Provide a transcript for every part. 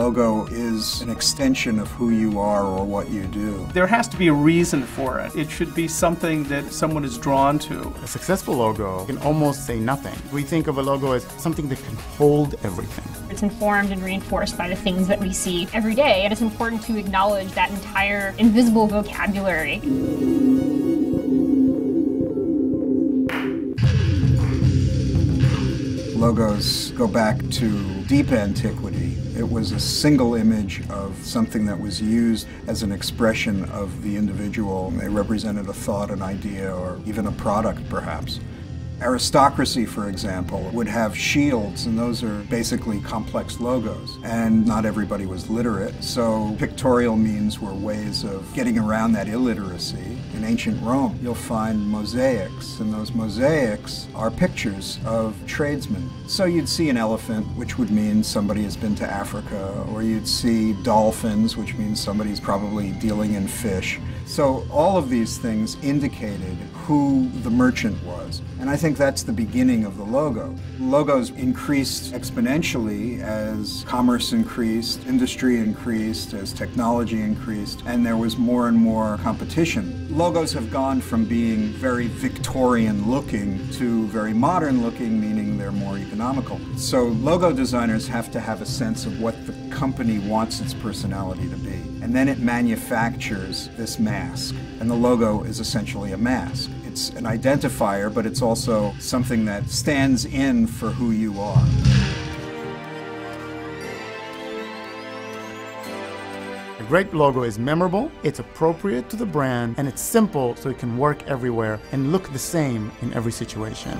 logo is an extension of who you are or what you do. There has to be a reason for it. It should be something that someone is drawn to. A successful logo can almost say nothing. We think of a logo as something that can hold everything. It's informed and reinforced by the things that we see every day, and it's important to acknowledge that entire invisible vocabulary. Logos go back to deep antiquity. It was a single image of something that was used as an expression of the individual. They represented a thought, an idea, or even a product, perhaps. Aristocracy, for example, would have shields, and those are basically complex logos. And not everybody was literate, so pictorial means were ways of getting around that illiteracy. In ancient Rome, you'll find mosaics, and those mosaics are pictures of tradesmen. So you'd see an elephant, which would mean somebody has been to Africa, or you'd see dolphins, which means somebody's probably dealing in fish. So all of these things indicated who the merchant was. And I think that's the beginning of the logo. Logos increased exponentially as commerce increased, industry increased, as technology increased, and there was more and more competition. Logos have gone from being very Victorian looking to very modern looking, meaning they're more economical. So logo designers have to have a sense of what the company wants its personality to be. And then it manufactures this mask. And the logo is essentially a mask. It's an identifier, but it's also something that stands in for who you are. A great logo is memorable, it's appropriate to the brand, and it's simple so it can work everywhere and look the same in every situation.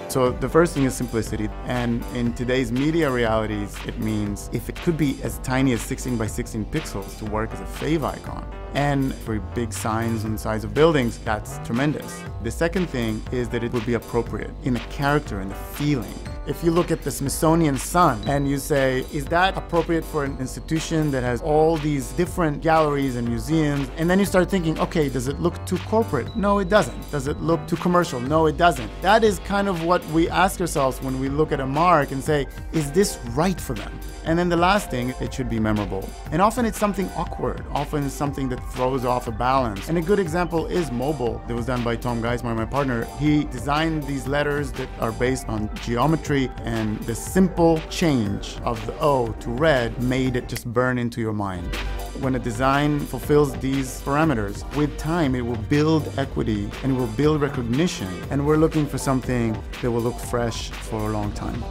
So the first thing is simplicity, and in today's media realities, it means if it could be as tiny as 16 by 16 pixels to work as a fave icon. And for big signs on the sides of buildings, that's tremendous. The second thing is that it would be appropriate in the character and the feeling. If you look at the Smithsonian Sun and you say, is that appropriate for an institution that has all these different galleries and museums? And then you start thinking, okay, does it look too corporate? No, it doesn't. Does it look too commercial? No, it doesn't. That is kind of what we ask ourselves when we look at a mark and say, is this right for them? And then the last thing, it should be memorable. And often it's something awkward. Often it's something that throws off a balance. And a good example is Mobile. That was done by Tom Geismar, my partner. He designed these letters that are based on geometry, and the simple change of the O to red made it just burn into your mind. When a design fulfills these parameters, with time it will build equity and it will build recognition. And we're looking for something that will look fresh for a long time.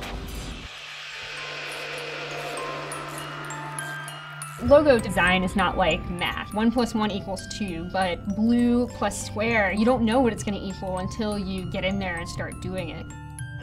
Logo design is not like math. 1 + 1 = 2, but blue plus square, you don't know what it's going to equal until you get in there and start doing it.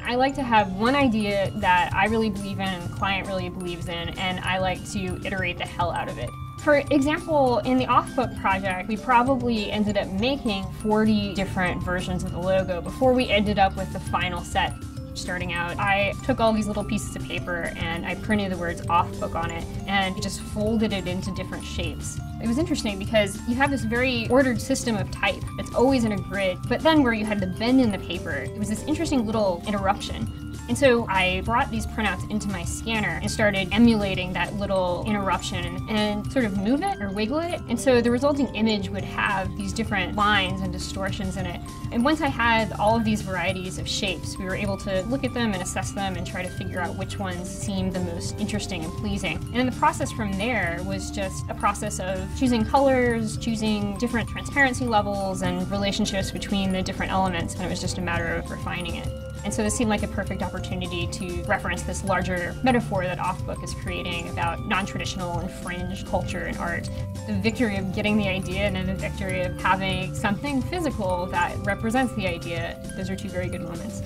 I like to have one idea that I really believe in and the client really believes in, and I like to iterate the hell out of it. For example, in the off-book project, we probably ended up making 40 different versions of the logo before we ended up with the final set. Starting out, I took all these little pieces of paper and I printed the words off-book on it and just folded it into different shapes. It was interesting because you have this very ordered system of type that's always in a grid, but then where you had the bend in the paper, it was this interesting little interruption. And so I brought these printouts into my scanner and started emulating that little interruption and sort of move it or wiggle it. And so the resulting image would have these different lines and distortions in it. And once I had all of these varieties of shapes, we were able to look at them and assess them and try to figure out which ones seemed the most interesting and pleasing. And then the process from there was just a process of choosing colors, choosing different transparency levels and relationships between the different elements, and it was just a matter of refining it. And so this seemed like a perfect opportunity to reference this larger metaphor that Off-Book is creating about non-traditional and fringe culture and art. The victory of getting the idea and then the victory of having something physical that represents the idea, those are two very good moments.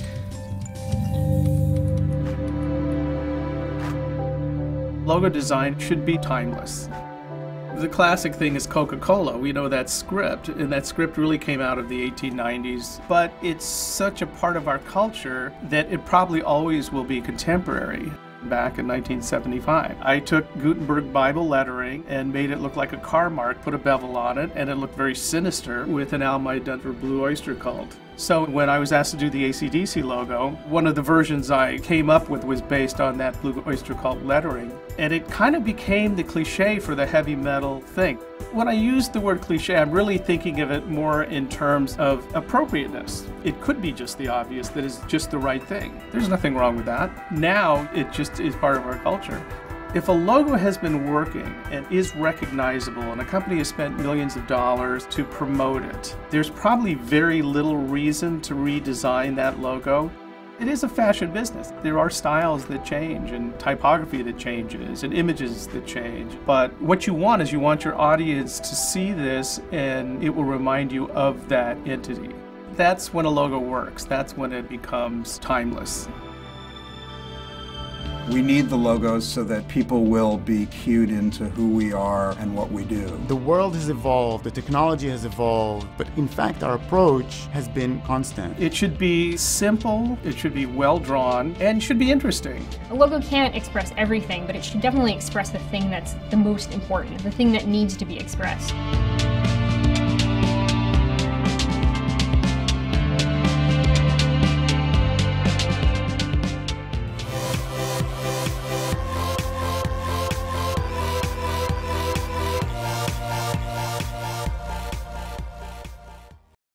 Logo design should be timeless. The classic thing is Coca-Cola. We know that script, and that script really came out of the 1890s, but it's such a part of our culture that it probably always will be contemporary. Back in 1975, I took Gutenberg Bible lettering and made it look like a car mark, put a bevel on it, and it looked very sinister with an album I'd done for Blue Oyster Cult. So when I was asked to do the AC/DC logo, one of the versions I came up with was based on that Blue Oyster Cult lettering. And it kind of became the cliche for the heavy metal thing. When I use the word cliche, I'm really thinking of it more in terms of appropriateness. It could be just the obvious that is just the right thing. There's nothing wrong with that. Now it just is part of our culture. If a logo has been working and is recognizable and a company has spent millions of dollars to promote it, there's probably very little reason to redesign that logo. It is a fashion business. There are styles that change and typography that changes and images that change. But what you want is you want your audience to see this and it will remind you of that entity. That's when a logo works. That's when it becomes timeless. We need the logos so that people will be cued into who we are and what we do. The world has evolved, the technology has evolved, but in fact our approach has been constant. It should be simple, it should be well drawn, and should be interesting. A logo can't express everything, but it should definitely express the thing that's the most important, the thing that needs to be expressed.